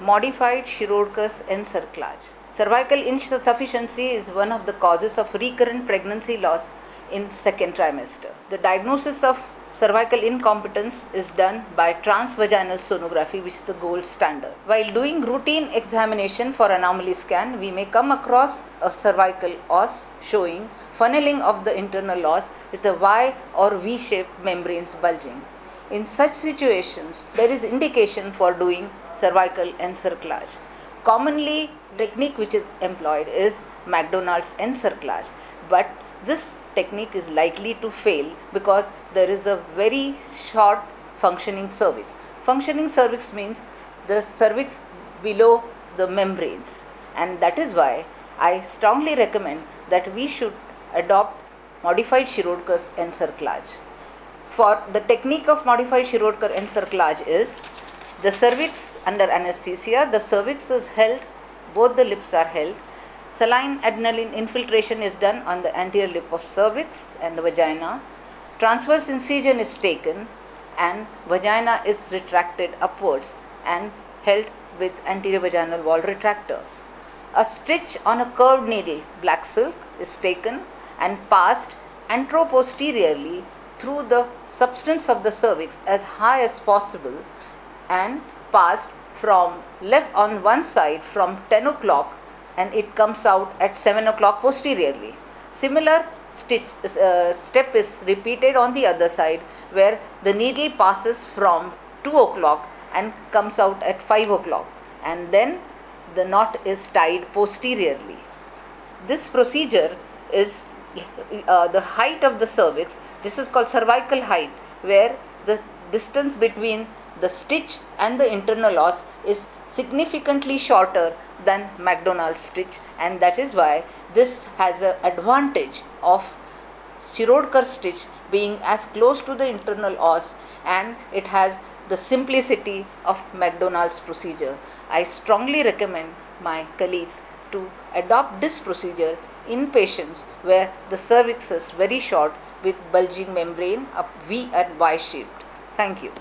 modified Shirodkar's Encirclage. Cervical insufficiency is one of the causes of recurrent pregnancy loss in second trimester. The diagnosis of cervical incompetence is done by transvaginal sonography, which is the gold standard. While doing routine examination for anomaly scan, we may come across a cervical os showing funneling of the internal os with a Y or V-shaped membranes bulging. In such situations, there is indication for doing cervical encirclage. Commonly, technique which is employed is McDonald's encirclage, but this technique is likely to fail because there is a very short functioning cervix. Functioning cervix means the cervix below the membranes, and that is why I strongly recommend that we should adopt modified Shirodkar's encirclage. For the technique of modified Shirodkar encirclage is the cervix under anesthesia, the cervix is held, both the lips are held. Saline adrenaline infiltration is done on the anterior lip of cervix and the vagina. Transverse incision is taken and vagina is retracted upwards and held with anterior vaginal wall retractor. A stitch on a curved needle, black silk, is taken and passed anteroposteriorly through the substance of the cervix as high as possible and passed from left on one side from 10 o'clock and it comes out at 7 o'clock posteriorly. Similar step is repeated on the other side where the needle passes from 2 o'clock and comes out at 5 o'clock and then the knot is tied posteriorly. This procedure is the height of the cervix. This is called cervical height, where the distance between the stitch and the internal os is significantly shorter than McDonald's stitch, and that is why this has an advantage of Shirodkar stitch being as close to the internal os, and it has the simplicity of McDonald's procedure. I strongly recommend my colleagues to adopt this procedure in patients where the cervix is very short with bulging membrane, up V and Y shaped. Thank you.